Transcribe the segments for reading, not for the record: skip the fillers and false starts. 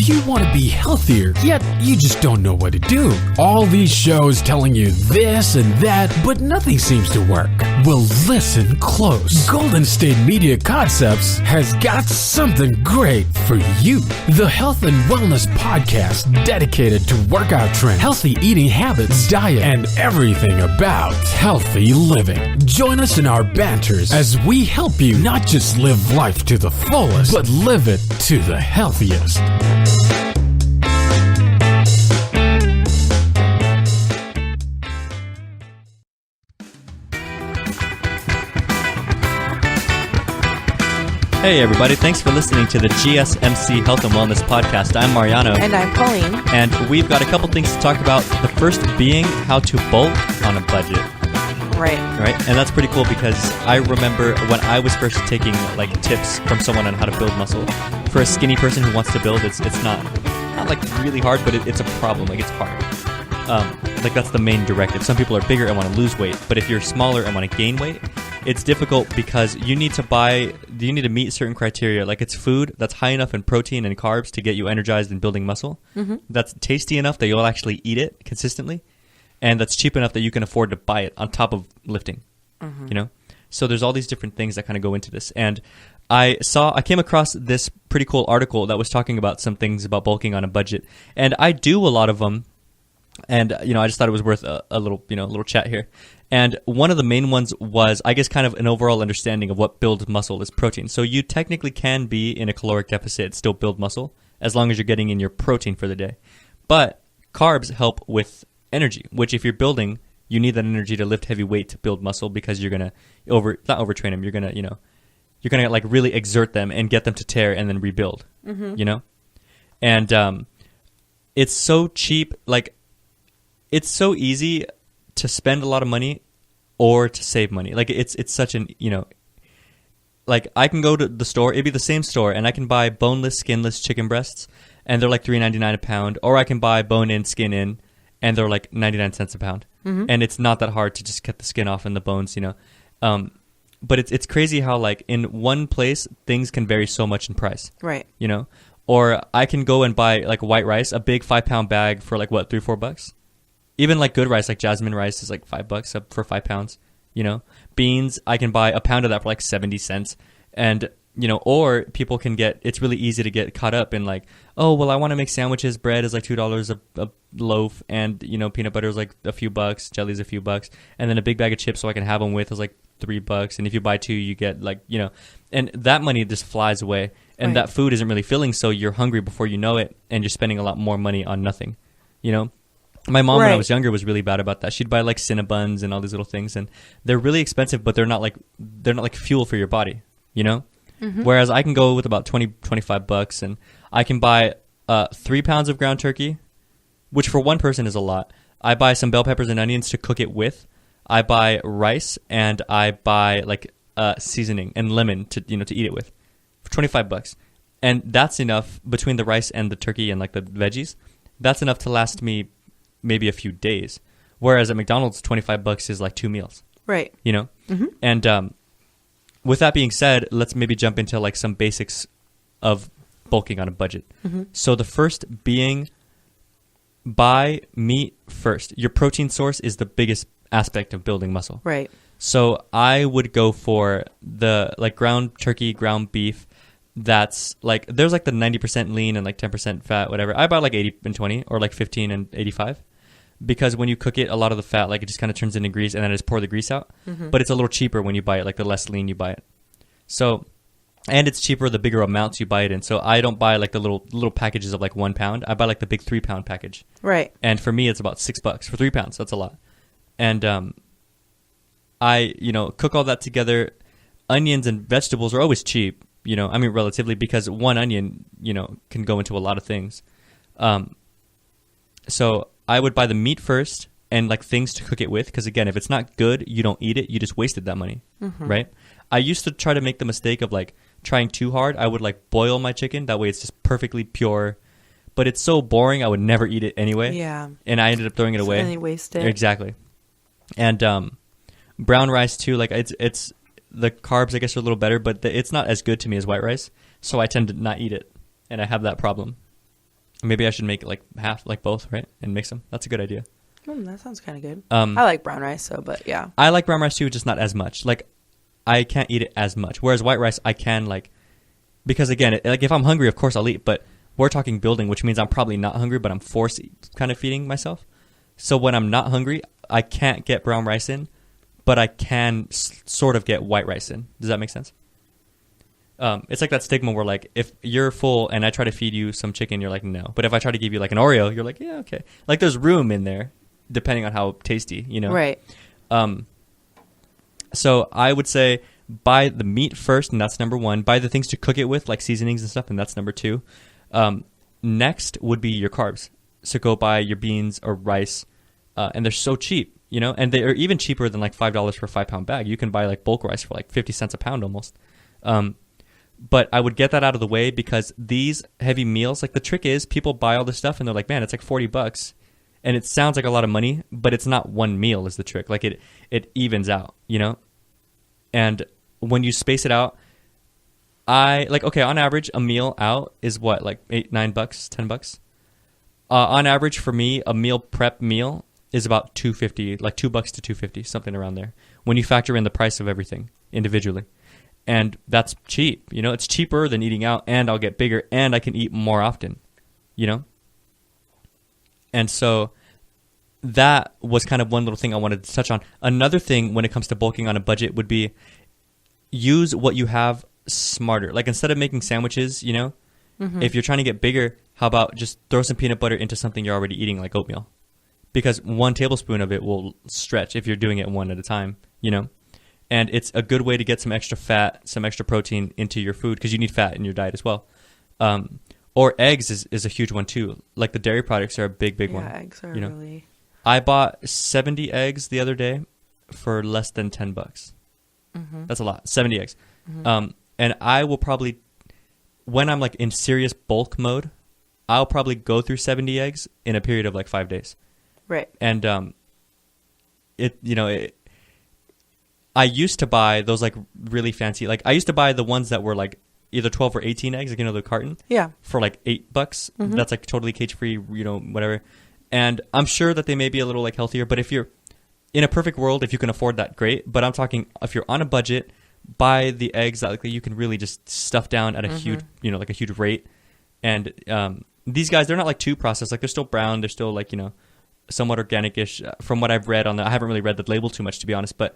Do you want to be healthier, yet you just don't know what to do? All these shows telling you this and that, but nothing seems to work. Well, listen close. Golden State Media Concepts has got something great for you. The Health and Wellness Podcast dedicated to workout trends, healthy eating habits, diet, and everything about healthy living. Join us in our banters as we help you not just live life to the fullest, but live it to the healthiest. Hey everybody, thanks for listening to the GSMC Health and Wellness Podcast. I'm Mariano. And I'm Pauline. And we've got a couple things to talk about. The first being how to bulk on a budget. Right. And that's pretty cool because I remember when I was first taking like tips from someone on how to build muscle. For a skinny person who wants to build, it's not like really hard, but it's a problem. Like it's hard. Like that's the main directive. Some people are bigger and want to lose weight, but if you're smaller and want to gain weight, it's difficult because you need to meet certain criteria. Like it's food that's high enough in protein and carbs to get you energized and building muscle. Mm-hmm. That's tasty enough that you'll actually eat it consistently. And that's cheap enough that you can afford to buy it on top of lifting, you know? So there's all these different things that kind of go into this. And I came across this pretty cool article that was talking about some things about bulking on a budget. And I do a lot of them. And, I just thought it was worth a little chat here. And one of the main ones was, I guess, kind of an overall understanding of what builds muscle is protein. So you technically can be in a caloric deficit and still build muscle as long as you're getting in your protein for the day. But carbs help with energy, which if you're building, you need that energy to lift heavy weight to build muscle because you're going to not overtrain them. You're going to, like really exert them and get them to tear and then rebuild, And it's so cheap. Like it's so easy to spend a lot of money or to save money. Like it's such an, like I can go to the store, it'd be the same store, and I can buy boneless, skinless chicken breasts and they're like $3.99 a pound, or I can buy bone in, skin in, and they're like 99 cents a pound. Mm-hmm. And it's not that hard to just cut the skin off and the bones, But it's crazy how like in one place things can vary so much in price. Right. Or I can go and buy like white rice, a big 5-pound bag for like what, $3-4? Even like good rice, like jasmine rice is like $5 up for 5 pounds, Beans, I can buy a pound of that for like 70 cents. And, or people can it's really easy to get caught up in like, oh, well, I want to make sandwiches. Bread is like $2 a loaf. And, peanut butter is like a few bucks. Jelly's a few bucks. And then a big bag of chips so I can have them with is like $3. And if you buy 2, you get like, and that money just flies away. And that food isn't really filling. So you're hungry before you know it. And you're spending a lot more money on nothing, My mom, when I was younger, was really bad about that. She'd buy like Cinnabons and all these little things, and they're really expensive, but they're not like fuel for your body, Mm-hmm. Whereas I can go with about $20-$25, and I can buy 3 pounds of ground turkey, which for one person is a lot. I buy some bell peppers and onions to cook it with. I buy rice, and I buy like seasoning and lemon to eat it with for $25, and that's enough between the rice and the turkey and like the veggies. That's enough to last me maybe a few days, whereas at McDonald's, $25 is like 2 meals. Right. Mm-hmm. And with that being said, let's maybe jump into like some basics of bulking on a budget. Mm-hmm. So the first being, buy meat first. Your protein source is the biggest aspect of building muscle. Right. So I would go for the like ground turkey, ground beef. That's like, there's like the 90% lean and like 10% fat, whatever. I buy like 80 and 20 or like 15 and 85. Because when you cook it, a lot of the fat, like it just kind of turns into grease, and then I just pour the grease out. Mm-hmm. But it's a little cheaper when you buy it, like the less lean you buy it. So, and it's cheaper the bigger amounts you buy it in. So I don't buy like the little packages of like 1 pound. I buy like the big 3-pound package. Right. And for me, it's about $6 for 3 pounds. That's a lot. And I, cook all that together. Onions and vegetables are always cheap, relatively, because one onion, can go into a lot of things. So I would buy the meat first and like things to cook it with, because again, if it's not good, you don't eat it. You just wasted that money, right? I used to try to make the mistake of like trying too hard. I would like boil my chicken. That way it's just perfectly pure. But it's so boring, I would never eat it anyway. Yeah. And I ended up throwing it away. And you waste it. Exactly. And brown rice too, like it's the carbs I guess are a little better, but it's not as good to me as white rice. So I tend to not eat it. And I have that problem. Maybe I should make it like half, like both, right? And mix them. That's a good idea. That sounds kind of good. I like brown rice, but yeah. I like brown rice too, just not as much. Like, I can't eat it as much. Whereas white rice, I can, like, because again, like if I'm hungry, of course I'll eat. But we're talking building, which means I'm probably not hungry, but I'm force kind of feeding myself. So when I'm not hungry, I can't get brown rice in, but I can sort of get white rice in. Does that make sense? It's like that stigma where, like, if you're full and I try to feed you some chicken, you're like, no. But if I try to give you like an Oreo, you're like, yeah, okay. Like, there's room in there, depending on how tasty, you know? Right. So I would say buy the meat first, and that's number one. Buy the things to cook it with, like seasonings and stuff, and that's number two. Next would be your carbs. So go buy your beans or rice, and they're so cheap, you know? And they are even cheaper than like $5 for a 5-pound bag. You can buy like bulk rice for like 50 cents a pound almost. But I would get that out of the way because these heavy meals, like the trick is people buy all this stuff and they're like, man, it's like $40. And it sounds like a lot of money, but it's not one meal is the trick. Like it evens out, you know? And when you space it out, on average, a meal out is what, like $8, $9, $10? On average for me, a meal prep meal is about $2.50, like $2 to $2.50, something around there. When you factor in the price of everything individually. And that's cheap, you know, it's cheaper than eating out, and I'll get bigger and I can eat more often, you know? And so that was kind of one little thing I wanted to touch on. Another thing when it comes to bulking on a budget would be use what you have smarter. Like, instead of making sandwiches, you know, if you're trying to get bigger, how about just throw some peanut butter into something you're already eating, like oatmeal? Because 1 tablespoon of it will stretch if you're doing it one at a time, you know? And it's a good way to get some extra fat, some extra protein into your food, because you need fat in your diet as well. Or eggs is a huge one too. Like, the dairy products are a big one. Yeah, eggs are really... I bought 70 eggs the other day for less than $10. That's a lot. 70 eggs. And I will probably, when I'm like in serious bulk mode, I'll probably go through 70 eggs in a period of like 5 days. Right. And I used to buy those like really fancy, like I used to buy the ones that were like either 12 or 18 eggs, like, you know, the carton. Yeah. For like $8. That's like totally cage free, you know, whatever. And I'm sure that they may be a little like healthier, but if you're in a perfect world, if you can afford that, great. But I'm talking, if you're on a budget, buy the eggs that like you can really just stuff down at a huge, you know, like a huge rate. And these guys, they're not like too processed. Like, they're still brown. They're still like, you know, somewhat organic-ish from what I've read on the, I haven't really read the label too much, to be honest, but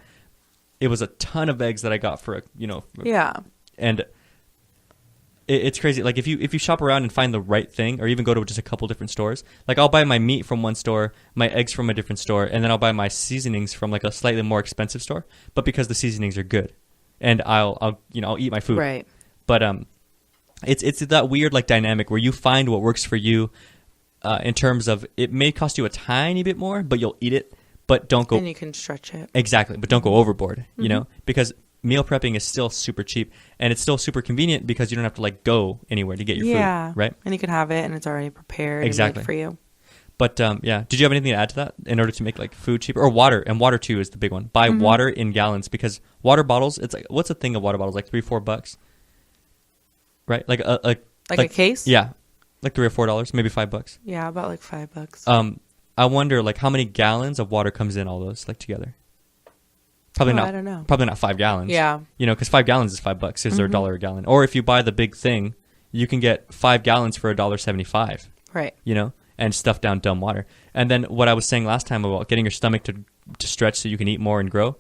it was a ton of eggs that I got for, you know. Yeah. And it's crazy. Like, if you shop around and find the right thing, or even go to just a couple different stores, like, I'll buy my meat from one store, my eggs from a different store, and then I'll buy my seasonings from like a slightly more expensive store, but because the seasonings are good, and I'll eat my food. Right. But it's that weird like dynamic where you find what works for you, in terms of it may cost you a tiny bit more, but you'll eat it, but don't go. And you can stretch it. Exactly, but don't go overboard. You know, because meal prepping is still super cheap, and it's still super convenient because you don't have to like go anywhere to get your food, right? And you can have it, and it's already prepared and made for you. But yeah, did you have anything to add to that in order to make like food cheaper? Or water? And water too is the big one. Buy water in gallons, because water bottles, it's like, what's a thing of water bottles? Like $3-4, right? Like a case? Yeah, like $3 or $4, maybe $5. Yeah, about like $5. I wonder like how many gallons of water comes in all those like together. Probably not. I don't know. Probably not 5 gallons. Yeah. You know, because 5 gallons is $5. Is there $1 a gallon? Or if you buy the big thing, you can get 5 gallons for $1.75. Right. You know, and stuff down dumb water. And then what I was saying last time about getting your stomach to stretch so you can eat more and grow.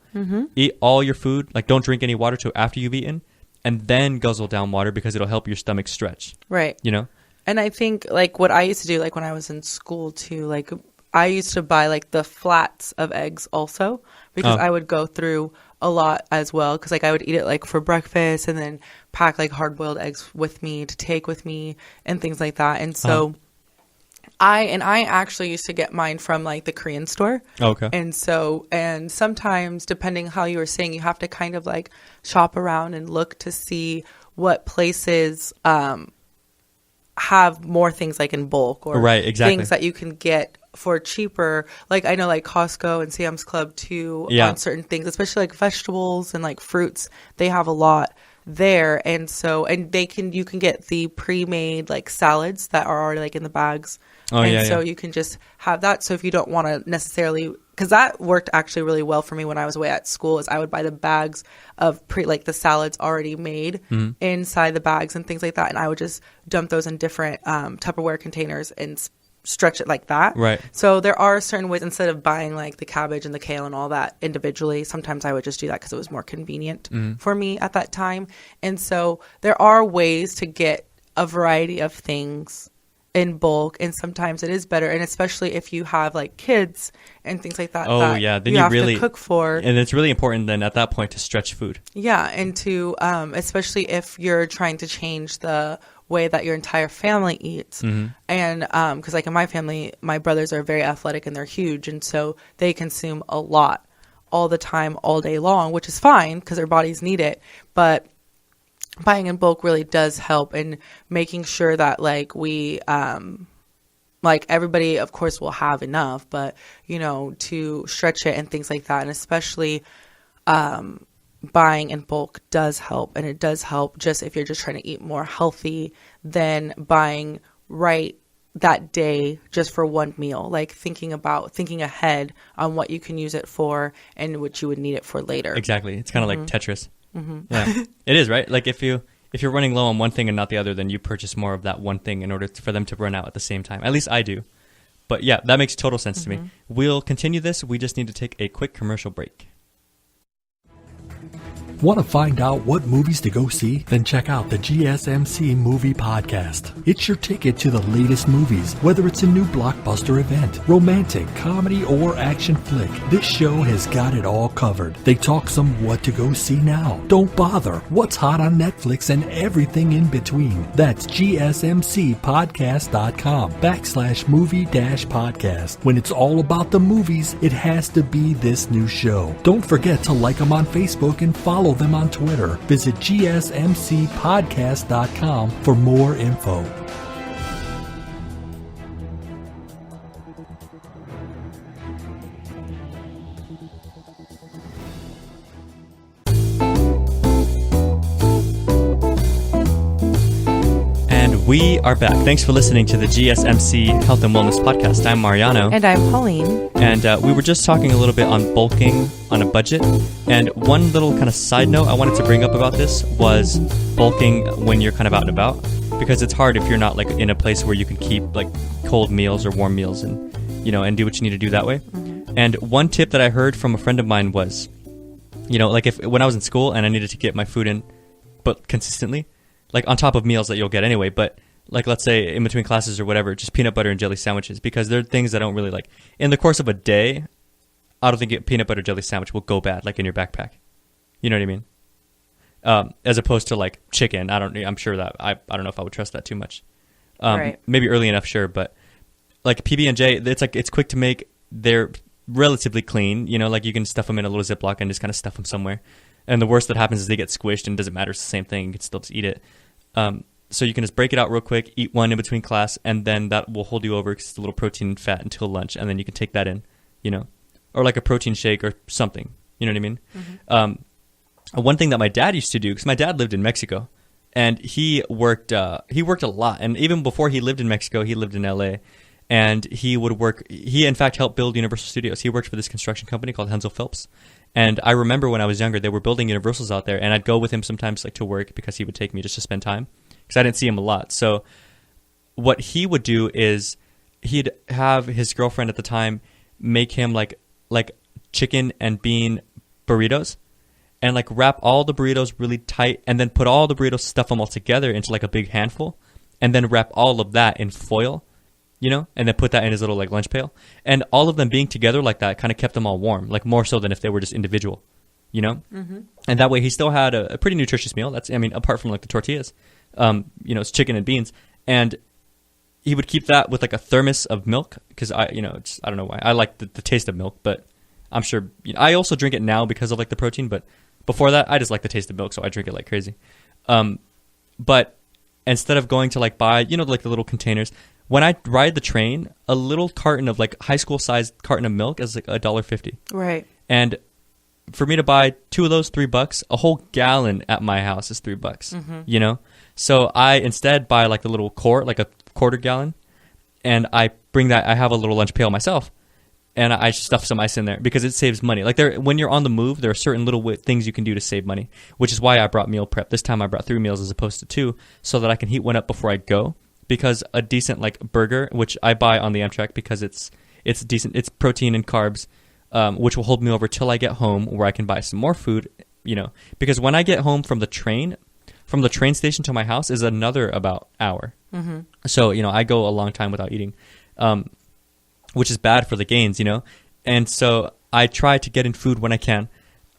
Eat all your food. Like, don't drink any water till after you've eaten, and then guzzle down water, because it'll help your stomach stretch. Right. You know. And I think like what I used to do, like when I was in school too, like I used to buy like the flats of eggs also, because I would go through a lot as well, because like I would eat it like for breakfast and then pack like hard-boiled eggs with me to take with me and things like that. And so I actually used to get mine from like the Korean store. Okay. And sometimes, depending how you were saying, you have to kind of like shop around and look to see what places have more things like in bulk, or things that you can get for cheaper. Like I know like Costco and Sam's Club too on certain things, especially like vegetables and like fruits. They have a lot there. And you can get the pre-made like salads that are already like in the bags. You can just have that. So if you don't want to necessarily, because that worked actually really well for me when I was away at school, is I would buy the bags of the salads already made inside the bags and things like that. And I would just dump those in different Tupperware containers and stretch it like that. Right. So there are certain ways, instead of buying like the cabbage and the kale and all that individually, sometimes I would just do that because it was more convenient for me at that time. And so there are ways to get a variety of things in bulk, and sometimes it is better, and especially if you have like kids and things like that. Then you have really to cook for, and it's really important then at that point to stretch food. Yeah, and to especially if you're trying to change the way that your entire family eats. And because like in my family, my brothers are very athletic and they're huge, and so they consume a lot all the time, all day long, which is fine because their bodies need it. But buying in bulk really does help in making sure that like we like everybody of course will have enough, but to stretch it and things like that. And especially buying in bulk does help, and it does help just if you're just trying to eat more healthy than buying right that day just for one meal, like thinking ahead on what you can use it for and what you would need it for later. Exactly. It's kind of like Tetris. Yeah, it is, right? Like if you're running low on one thing and not the other, then you purchase more of that one thing in order for them to run out at the same time. At least I do. But yeah, that makes total sense to me. We'll continue this. We just need to take a quick commercial break. Want to find out what movies to go see? Then check out the GSMC Movie Podcast. It's your ticket to the latest movies, whether it's a new blockbuster event, romantic, comedy, or action flick. This show has got it all covered. They talk some what to go see now, don't bother, what's hot on Netflix, and everything in between. That's GSMCpodcast.com/movie-podcast. When it's all about the movies, it has to be this new show. Don't forget to like them on Facebook and follow them on Twitter. Visit GSMCpodcast.com for more info. And we are back. Thanks for listening to the GSMC Health and Wellness Podcast. I'm Mariano. And I'm Pauline. And we were just talking a little bit on bulking on a budget. And one little kind of side note I wanted to bring up about this was bulking when you're kind of out and about. Because it's hard if you're not like in a place where you can keep like cold meals or warm meals and, and do what you need to do that way. And one tip that I heard from a friend of mine was, like when I was in school and I needed to get my food in, but consistently, like on top of meals that you'll get anyway, but like let's say in between classes or whatever, just peanut butter and jelly sandwiches, because they're things I don't really like. In the course of a day, I don't think a peanut butter jelly sandwich will go bad like in your backpack. You know what I mean? As opposed to like chicken. I'm sure that I don't know if I would trust that too much. Right. Maybe early enough, sure, but like PB&J, it's quick to make. They're relatively clean, like you can stuff them in a little Ziploc and just kind of stuff them somewhere. And the worst that happens is they get squished and it doesn't matter. It's the same thing. You can still just eat it. So you can just break it out real quick, eat one in between class, and then that will hold you over because it's a little protein and fat until lunch, and then you can take that in, or like a protein shake or something. You know what I mean? One thing that my dad used to do, because my dad lived in Mexico, and he worked a lot. And even before he lived in Mexico, he lived in LA, and he would work. He in fact helped build Universal Studios. He worked for this construction company called Hensel Phelps. And I remember when I was younger, they were building Universals out there, and I'd go with him sometimes like to work because he would take me just to spend time because I didn't see him a lot. So what he would do is he'd have his girlfriend at the time make him like chicken and bean burritos, and like wrap all the burritos really tight, and then put all the burritos, stuff them all together into like a big handful, and then wrap all of that in foil, and then put that in his little like lunch pail. And all of them being together like that kind of kept them all warm, like more so than if they were just individual, And that way he still had a pretty nutritious meal. Apart from like the tortillas, it's chicken and beans. And he would keep that with like a thermos of milk because I don't know why. I like the taste of milk, but I'm sure, I also drink it now because of like the protein, but before that, I just like the taste of milk, so I drink it like crazy. But instead of going to like buy, like the little containers, when I ride the train, a little carton of like high school sized carton of milk is like $1.50. Right. And for me to buy 2 of those, $3. A whole gallon at my house is $3. You know, so I instead buy like the little quart, like a quarter gallon, and I bring that. I have a little lunch pail myself, and I stuff some ice in there because it saves money. Like when you're on the move, there are certain little things you can do to save money, which is why I brought meal prep. This time I brought 3 meals as opposed to 2, so that I can heat one up before I go. Because a decent like burger, which I buy on the Amtrak because it's decent, it's protein and carbs, which will hold me over till I get home, where I can buy some more food. You know, because when I get home from the train station to my house is another about hour. So you know, I go a long time without eating. Which is bad for the gains, you know? And so I try to get in food when I can.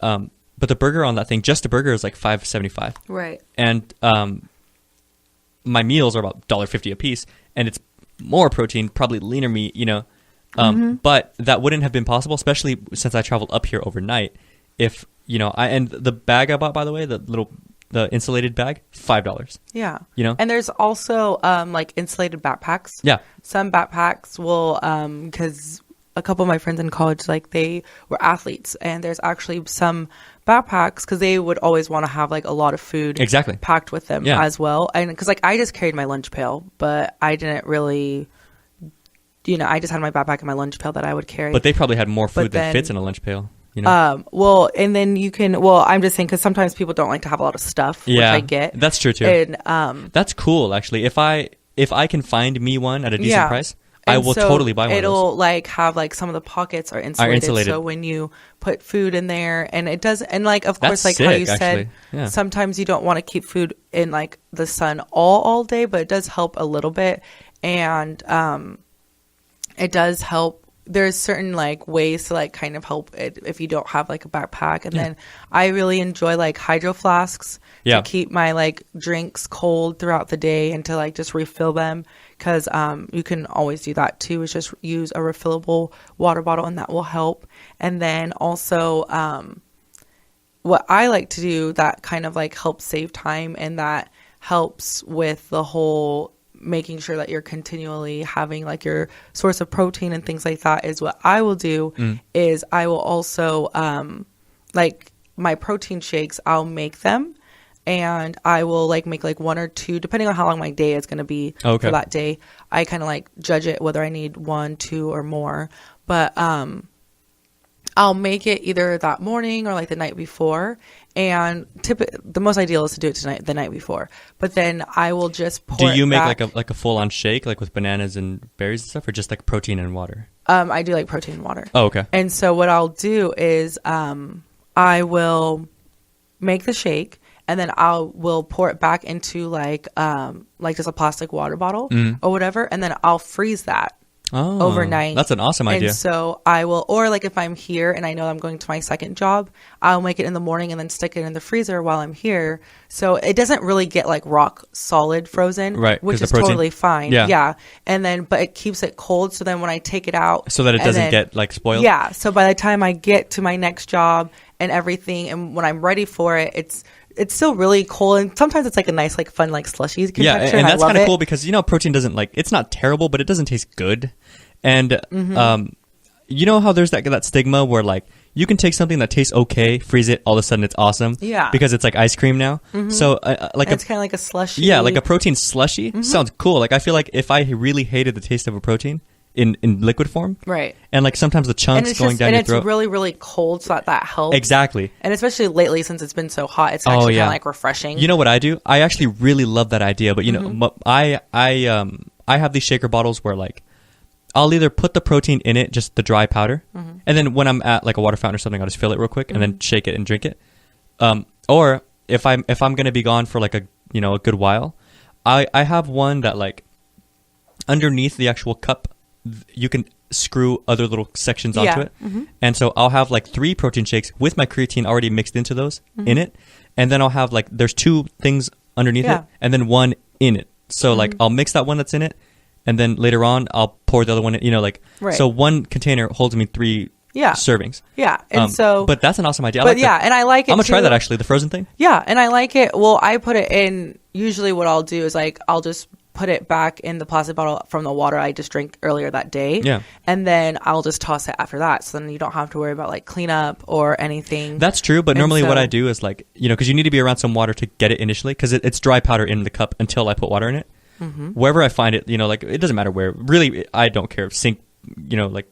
But the burger on that thing, just a burger is like $5.75. Right. And my meals are about $1.50 a piece, and it's more protein, probably leaner meat, you know? But that wouldn't have been possible, especially since I traveled up here overnight. If, you know, and the bag I bought, by the way, the insulated bag, $5. Yeah. You know? And there's also like insulated backpacks. Yeah. Some backpacks will, because a couple of my friends in college, like they were athletes, and there's actually some backpacks because they would always want to have like a lot of food packed with them as well. And because like I just carried my lunch pail, but I didn't really, you know, I just had my backpack and my lunch pail that I would carry. But they probably had more food than fits in a lunch pail. You know? Well, and then you can, I'm just saying, because sometimes people don't like to have a lot of stuff, which I get. That's true too. And that's cool, actually. If I can find me one at a decent price, I will totally buy one of those. It'll like have like some of the pockets are insulated. So when you put food in there, and it does, and like of course, like sick, how you said, sometimes you don't want to keep food in like the sun all day, but it does help a little bit, and it does help. There's certain like ways to like kind of help it if you don't have like a backpack. And then I really enjoy like hydro flasks to keep my like drinks cold throughout the day and to like just refill them, because you can always do that too, is just use a refillable water bottle, and that will help. And then also what I like to do that kind of like helps save time, and that helps with the whole making sure that you're continually having like your source of protein and things like that, is what I will do is I will also like my protein shakes, I'll make them, and I will like make like 1 or 2 depending on how long my day is going to be for that day. I kind of like judge it whether I need 1, 2 or more, but I'll make it either that morning or like the night before. And the most ideal is to do it the night before. But then I will just pour it. Do you make back. like a full on shake, like with bananas and berries and stuff, or just like protein and water? I do like protein and water. Oh, okay. And so what I'll do is I will make the shake, and then will pour it back into like just a plastic water bottle or whatever, and then I'll freeze that. Overnight. That's an awesome idea. And so I will, or like if I'm here and I know I'm going to my second job, I'll make it in the morning and then stick it in the freezer while I'm here. So it doesn't really get like rock solid frozen, right? Which is totally fine. Yeah. And then, but it keeps it cold. So then when I take it out, so that it doesn't get like spoiled. Yeah. So by the time I get to my next job and everything, and when I'm ready for it, it's still really cold, and sometimes it's like a nice, like fun, like slushy texture. Yeah, and that's kind of cool because, you know, protein doesn't like, it's not terrible, but it doesn't taste good. And you know how there's that stigma where like you can take something that tastes okay, freeze it, all of a sudden it's awesome. Yeah, because it's like ice cream now. So like it's kind of like a slushy. Yeah, like a protein slushy sounds cool. Like I feel like if I really hated the taste of a protein in liquid form, right, and like sometimes the chunks going down your throat, and it's really, really cold, so that helps. Exactly. And especially lately, since it's been so hot, it's actually kind of like refreshing. You know what I do? I actually really love that idea, but you know, I have these shaker bottles where like I'll either put the protein in it, just the dry powder, and then when I'm at like a water fountain or something, I'll just fill it real quick and then shake it and drink it. Or if I'm gonna be gone for like a good while, I have one that like underneath the actual cup, you can screw other little sections onto it. And so I'll have like 3 protein shakes with my creatine already mixed into those in it. And then I'll have like, there's 2 things underneath it and then 1 in it. So like I'll mix that one that's in it, and then later on I'll pour the other one in, so 1 container holds me 3 servings. Yeah. And but that's an awesome idea. And I like it. I'm gonna try that actually, the frozen thing. Yeah. And I like it. Well, I put it in, usually what I'll do is like, I'll just put it back in the plastic bottle from the water I just drank earlier that day. Yeah. And then I'll just toss it after that. So then you don't have to worry about like cleanup or anything. That's true. But normally what I do is like, because you need to be around some water to get it initially, because it's dry powder in the cup until I put water in it. Mm-hmm. Wherever I find it, like it doesn't matter where. Really, I don't care. Sink, like,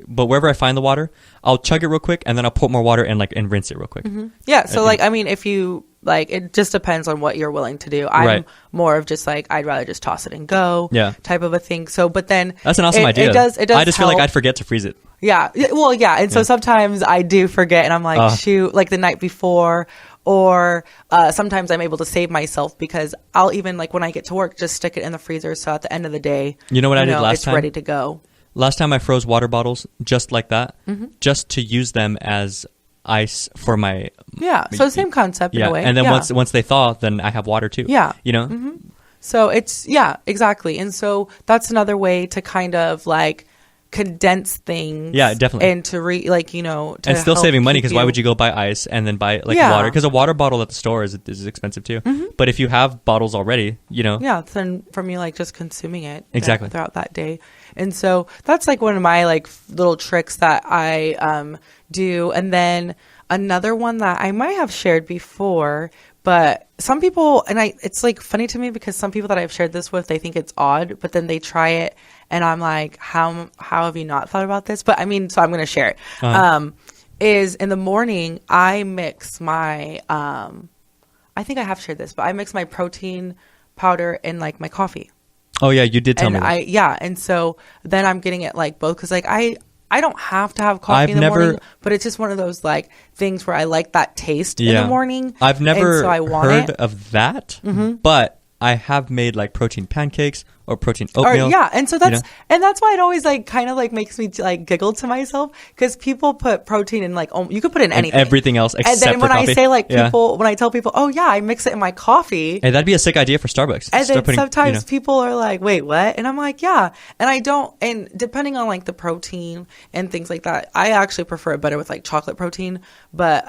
but wherever I find the water, I'll chug it real quick and then I'll put more water and rinse it real quick. Mm-hmm. Yeah. So like, I mean, if you like, it just depends on what you're willing to do. I'm more of just like, I'd rather just toss it and go type of a thing. So, but then that's an awesome idea. It does I just help. feel like I'd forget to freeze it. Yeah. Well, yeah. And so sometimes I do forget and I'm like, shoot, like the night before, or sometimes I'm able to save myself because I'll even like when I get to work, just stick it in the freezer. So at the end of the day, you know what I did last time? It's ready to go. Last time I froze water bottles just like that, just to use them as ice for my... Yeah, so same concept in a way. And then once they thaw, then I have water too. Yeah. Mm-hmm. So it's, exactly. And so that's another way to kind of like condense things. Yeah, definitely. And to to and still saving money because why would you go buy ice and then buy water? Because a water bottle at the store is expensive too. Mm-hmm. But if you have bottles already, Yeah, then from you like just consuming it. Exactly. Throughout that day. And so that's like one of my like little tricks that I do. And then another one that I might have shared before, but some people, and it's like funny to me because some people that I've shared this with, they think it's odd, but then they try it and I'm like, how have you not thought about this? But I mean, so I'm going to share it. Uh-huh. Is in the morning, I mix my, I think I have shared this, but I mix my protein powder in like my coffee. Oh yeah, you did tell me that. And so then I'm getting it like both because like I don't have to have coffee in the morning, but it's just one of those like things where I like that taste in the morning. I've never heard of that, but I have made like protein pancakes or protein oatmeal. And so that's and that's why it always like kind of like makes me like giggle to myself because people put protein in like you could put in anything, and everything else except for coffee. And then when I say like when I tell people, oh yeah, I mix it in my coffee. Hey, that'd be a sick idea for Starbucks. And then sometimes people are like, wait, what? And I'm like, yeah. And I don't. And depending on like the protein and things like that, I actually prefer it better with like chocolate protein, but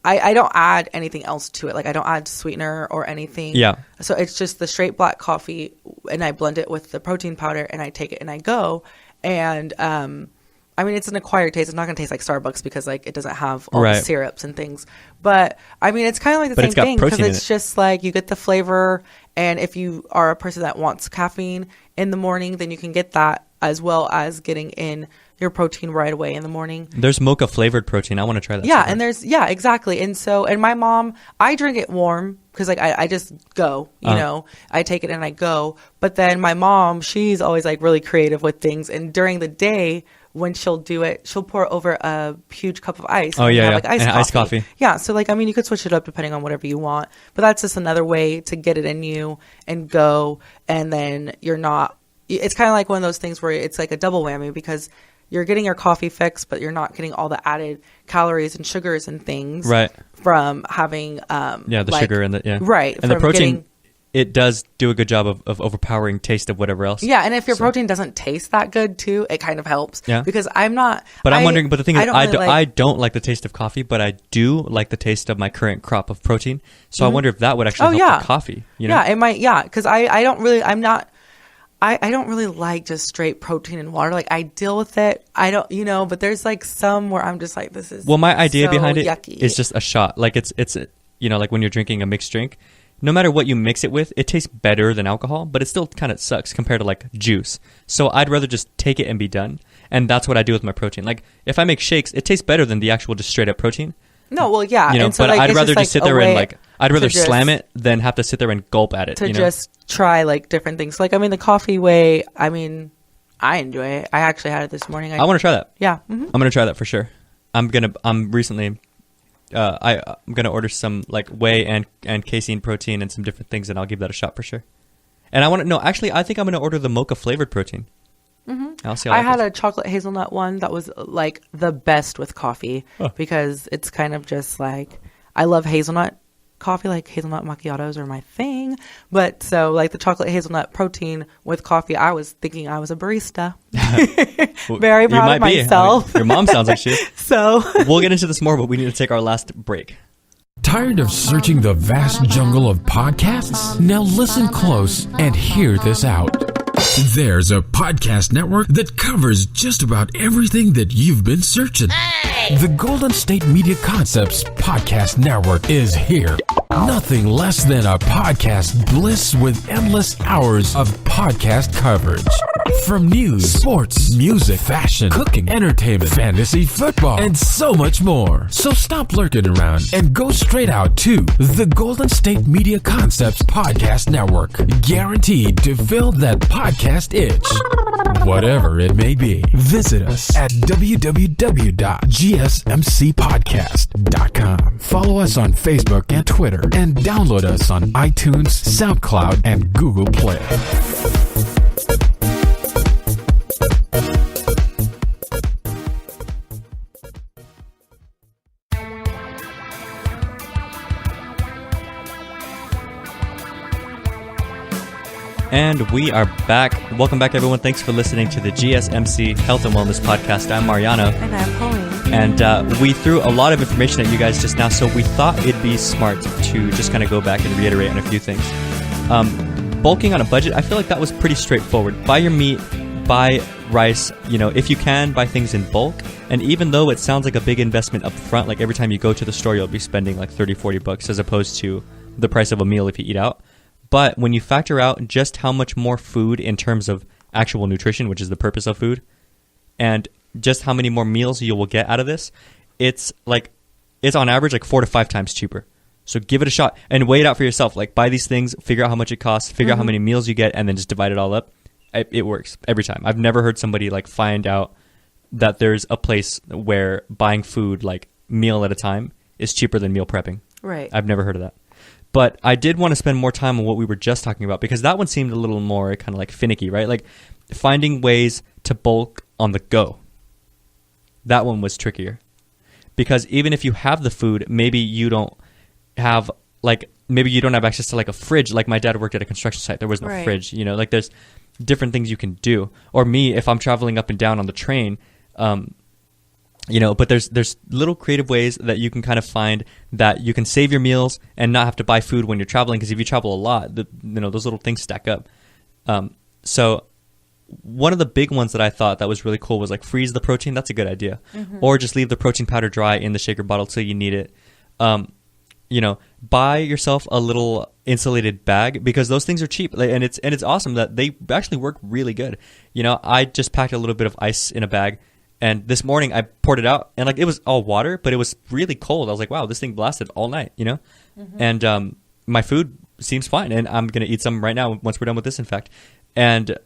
I don't add anything else to it. Like I don't add sweetener or anything. Yeah. So it's just the straight black coffee and I blend it with the protein powder and I take it and I go. And I mean, it's an acquired taste. It's not going to taste like Starbucks because like it doesn't have all the syrups and things. But I mean, it's kind of like the same thing because it's just like you get the flavor. And if you are a person that wants caffeine in the morning, then you can get that as well as getting in your protein right away in the morning. There's mocha flavored protein. I want to try that. Yeah, and exactly. And so, and my mom, I drink it warm because like I just go, you know, I take it and I go. But then my mom, she's always like really creative with things. And during the day, when she'll do it, she'll pour over a huge cup of ice. Oh yeah, like iced coffee. Yeah, so like I mean, you could switch it up depending on whatever you want. But that's just another way to get it in you and go. And then you're not. It's kind of like one of those things where it's like a double whammy because you're getting your coffee fix, but you're not getting all the added calories and sugars and things from having the sugar and the and the protein. It does do a good job of overpowering taste of whatever else. Yeah, and if your protein doesn't taste that good too, it kind of helps. Yeah, because I'm not. But I'm wondering. But the thing is, I don't like the taste of coffee, but I do like the taste of my current crop of protein. So I wonder if that would actually help the coffee. You know? Yeah, it might. Yeah, because I don't really. I'm not. I don't really like just straight protein and water. Like I deal with it. I don't, but there's like some where I'm just like, this is my idea behind it yucky. Is just a shot. Like it's like when you're drinking a mixed drink, no matter what you mix it with, it tastes better than alcohol, but it still kind of sucks compared to like juice. So I'd rather just take it and be done. And that's what I do with my protein. Like if I make shakes, it tastes better than the actual just straight up protein. No, well, yeah. And so, but I'd rather just sit there and like, I'd rather slam it than have to sit there and gulp at it. To just try like different things. Like, I mean, the coffee way, I mean, I enjoy it. I actually had it this morning. I want to try that. Yeah. Mm-hmm. I'm going to try that for sure. I'm going to order some like whey and casein protein and some different things and I'll give that a shot for sure. And I think I'm going to order the mocha flavored protein. Mm-hmm. I'll see how I had a chocolate hazelnut one that was like the best with coffee because it's kind of just like I love hazelnut coffee, like hazelnut macchiatos are my thing. But so like the chocolate hazelnut protein with coffee, I was thinking I was a barista. Very proud of myself. I mean, your mom sounds like she is. So we'll get into this more, but we need to take our last break. Tired of searching the vast jungle of podcasts? Now listen close and hear this out. There's a podcast network that covers just about everything that you've been searching. The Golden State Media Concepts Podcast Network is here. Nothing less than a podcast bliss with endless hours of podcast coverage. From news, sports, music, fashion, cooking, entertainment, fantasy, football, and so much more. So stop lurking around and go straight out to the Golden State Media Concepts Podcast Network. Guaranteed to fill that podcast itch. Whatever it may be. Visit us at www.gsmcpodcast.com. Follow us on Facebook and Twitter, and download us on iTunes, SoundCloud, and Google Play. And we are back. Welcome back, everyone. Thanks for listening to the GSMC Health and Wellness Podcast. I'm Mariano. And I'm Pauline. And we threw a lot of information at you guys just now, so we thought it'd be smart to just kind of go back and reiterate on a few things. Bulking on a budget, I feel like that was pretty straightforward. Buy your meat, buy rice, if you can, buy things in bulk. And even though it sounds like a big investment up front, like every time you go to the store, you'll be spending like $30-40 as opposed to the price of a meal if you eat out. But when you factor out just how much more food in terms of actual nutrition, which is the purpose of food, and just how many more meals you will get out of this, it's on average like 4 to 5 times cheaper. So give it a shot and weigh it out for yourself. Like buy these things, figure out how much it costs, figure out how many meals you get, and then just divide it all up. It works every time. I've never heard somebody like find out that there's a place where buying food like meal at a time is cheaper than meal prepping. Right. I've never heard of that. But I did want to spend more time on what we were just talking about, because that one seemed a little more kind of like finicky, right? Like finding ways to bulk on the go. That one was trickier. Because even if you have the food, maybe you don't have access to like a fridge. Like my dad worked at a construction site. There was no fridge, like there's different things you can do. Or me, if I'm traveling up and down on the train, but there's little creative ways that you can kind of find that you can save your meals and not have to buy food when you're traveling. Because if you travel a lot, those little things stack up. So one of the big ones that I thought that was really cool was like freeze the protein. That's a good idea. Or just leave the protein powder dry in the shaker bottle till you need it. Buy yourself a little insulated bag, because those things are cheap, and it's awesome that they actually work really good. I just packed a little bit of ice in a bag. And this morning I poured it out, and like it was all water, but it was really cold. I was like, wow, this thing lasted all night, And my food seems fine, and I'm going to eat some right now once we're done with this, in fact. And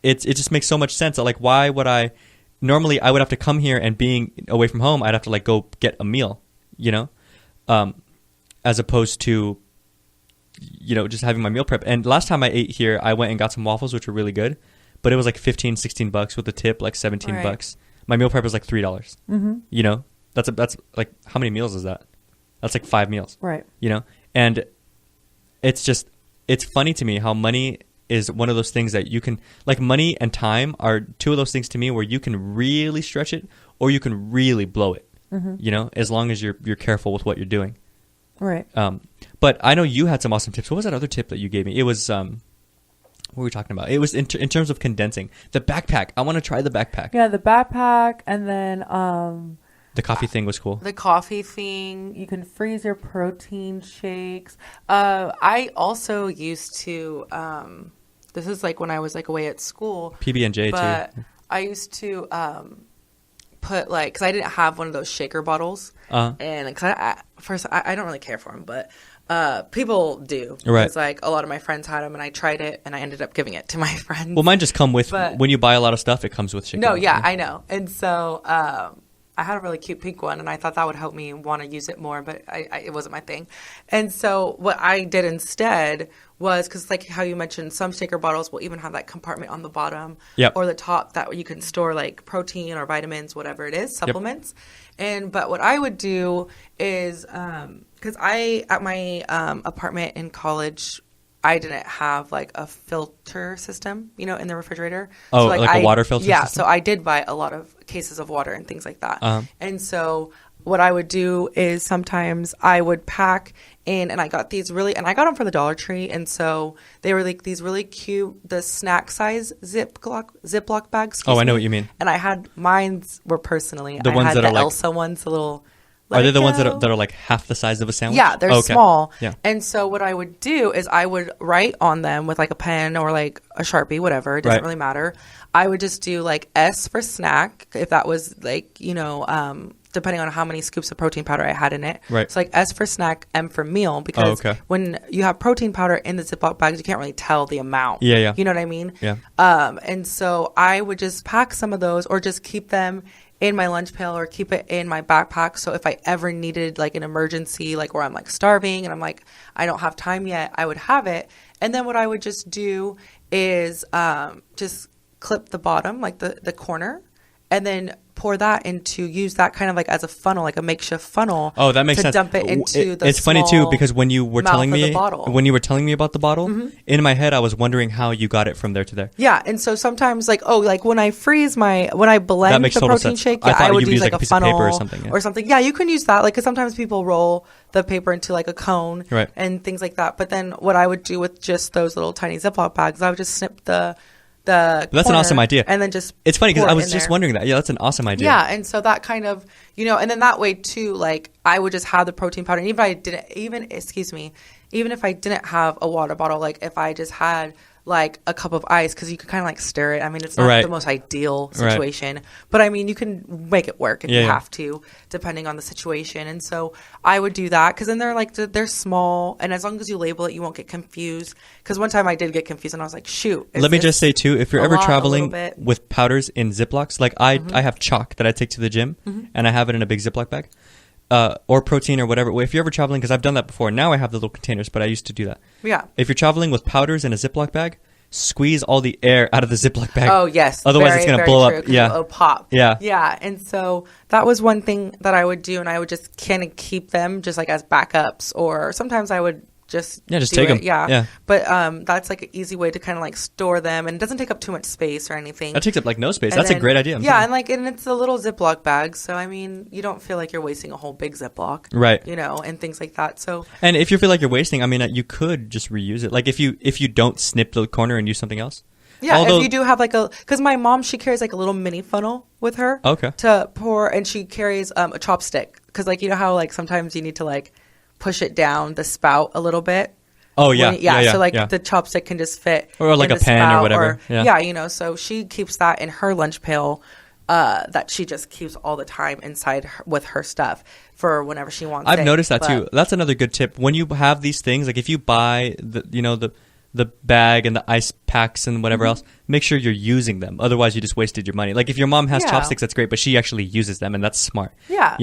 it just makes so much sense. Like, why would I – normally I would have to come here, and being away from home, I'd have to like go get a meal, as opposed to, just having my meal prep. And last time I ate here, I went and got some waffles, which were really good, but it was like $15-16 with a tip, like $17. My meal prep was like $3. That's like, how many meals is that? That's like 5 meals. Right. And it's funny to me how money is one of those things that you can, like money and time are two of those things to me where you can really stretch it or you can really blow it, as long as you're careful with what you're doing. Right. But I know you had some awesome tips. What was that other tip that you gave me? It was, what were we talking about? It was in terms of condensing. The backpack. I want to try the backpack. Yeah, the backpack, and then the coffee thing was cool. The coffee thing. You can freeze your protein shakes. I also used to. This is like when I was like away at school. PB&J too. I used to put like, because I didn't have one of those shaker bottles, and cause I don't really care for them, but. People do. Right. It's like a lot of my friends had them, and I tried it, and I ended up giving it to my friends. Well, mine just come with, when you buy a lot of stuff, it comes with shaker. No, yeah, I know. And so I had a really cute pink one, and I thought that would help me want to use it more, but it wasn't my thing. And so what I did instead was, because like how you mentioned, some shaker bottles will even have that compartment on the bottom or the top that you can store like protein or vitamins, whatever it is, supplements. But what I would do is, because at my apartment in college, I didn't have like a filter system, in the refrigerator. Oh, so, like a water filter system? Yeah, so I did buy a lot of cases of water and things like that. And so what I would do is sometimes I would pack in, and I got them from the Dollar Tree, and so they were like these really cute, the snack size Ziploc bags. Oh, I know what you mean. And I had mine's were personally the ones that are like Elsa ones, the little. Are they the ones that are like half the size of a sandwich? Yeah, they're small. Yeah. And so what I would do is I would write on them with like a pen or like a Sharpie, whatever. It doesn't really matter. I would just do like S for snack, if that was like, depending on how many scoops of protein powder I had in it. Right. So like S for snack, M for meal, because when you have protein powder in the Ziploc bags, you can't really tell the amount. Yeah. You know what I mean? Yeah. And so I would just pack some of those or just keep them in my lunch pail or keep it in my backpack. So if I ever needed like an emergency, like where I'm like starving and I'm like, I don't have time yet, I would have it. And then what I would just do is just clip the bottom, like the corner, and then use that kind of like as a funnel, like a makeshift funnel. Oh, that makes sense. Dump it into the It's funny too, because when you were telling me about the bottle, in my head I was wondering how you got it from there to there. Yeah, and so sometimes like when I blend the protein shake, I would use like a funnel paper or something. Yeah, you can use that, like, because sometimes people roll the paper into like a cone, right, and things like that. But then what I would do with just those little tiny Ziploc bags, I would just snip that's an awesome idea. And then just it's funny because I was just wondering that. Yeah, that's an awesome idea. Yeah, and so that kind of, and then that way too, like I would just have the protein powder. And even if I didn't have a water bottle, like if I just had like a cup of ice, because you could kind of like stir it. I mean, it's not the most ideal situation, but I mean, you can make it work if you have to, depending on the situation. And so I would do that, because then they're small, and as long as you label it, you won't get confused. Because one time I did get confused, and I was like, shoot. Let me just say too, if you're ever traveling with powders in Ziplocs, like I have chalk that I take to the gym, and I have it in a big Ziploc bag. Or protein or whatever. If you're ever traveling, because I've done that before. Now I have the little containers, but I used to do that. Yeah. If you're traveling with powders in a Ziploc bag, squeeze all the air out of the Ziploc bag. Oh, yes. Otherwise, it's going to blow up. Yeah. It'll pop. Yeah. Yeah. And so that was one thing that I would do, and I would just kind of keep them just like as backups, or sometimes I would just take them. Yeah. But that's like an easy way to kind of like store them, and it doesn't take up too much space or anything. That takes up like no space. That's a great idea. And it's a little Ziploc bag, so I mean, you don't feel like you're wasting a whole big Ziploc, right? And things like that. So, and if you feel like you're wasting, I mean, you could just reuse it. Like if you don't snip the corner and use something else. Yeah, if you do have like because my mom, she carries like a little mini funnel with her. Okay. To pour, and she carries a chopstick, because like how like sometimes you need to like push it down the spout a little bit. Oh yeah. So like the chopstick can just fit, or like a pen or whatever. So she keeps that in her lunch pail, that she just keeps all the time inside with her stuff for whenever she wants. I've noticed that too. That's another good tip. When you have these things, like if you buy the bag and the ice packs and whatever else, make sure you're using them. Otherwise, you just wasted your money. Like if your mom has chopsticks, that's great, but she actually uses them, and that's smart. Yeah.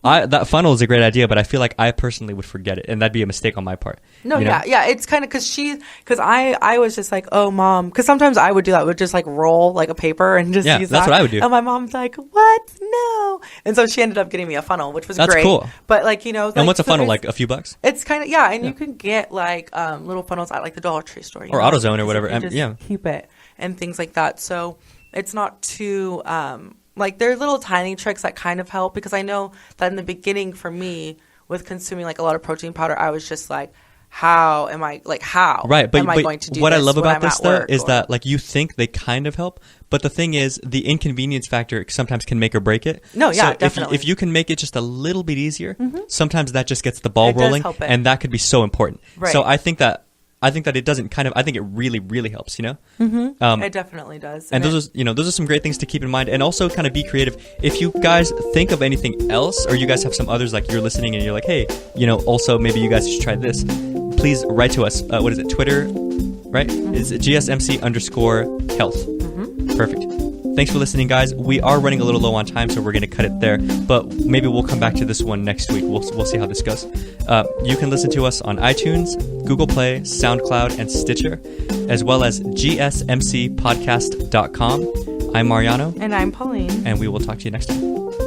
That funnel is a great idea, but I feel like I personally would forget it, and that'd be a mistake on my part. No, it's kind of because I was just like, oh, mom, because sometimes I would do that, would just like roll like a paper and just use that. That's what I would do. And my mom's like, what? No. And so she ended up getting me a funnel, which was great. That's cool. But like, and what's a funnel, like a few bucks? It's kind of, and you can get like little funnels at like the Dollar Tree store. Or AutoZone or whatever. Keep it and things like that. So it's not too... like there are little tiny tricks that kind of help, because I know that in the beginning for me with consuming like a lot of protein powder, I was just like, how am I going to do what this I love about I'm this though is that like you think they kind of help, but the thing is the inconvenience factor sometimes can make or break it. No, yeah, so definitely. If you can make it just a little bit easier, sometimes that just gets the ball rolling, and that could be so important. Right. So I think that it doesn't I think it really, really helps, it definitely does. And those are some great things to keep in mind, and also kind of be creative. If you guys think of anything else, or you guys have some others, like you're listening and you're like, hey, also maybe you guys should try this, please write to us. What is it? Twitter, right? Is it GSMC_health? Perfect. Thanks for listening, guys. We are running a little low on time, so we're going to cut it there. But maybe we'll come back to this one next week. We'll see how this goes. You can listen to us on iTunes, Google Play, SoundCloud, and Stitcher, as well as gsmcpodcast.com. I'm Mariano. And I'm Pauline. And we will talk to you next time.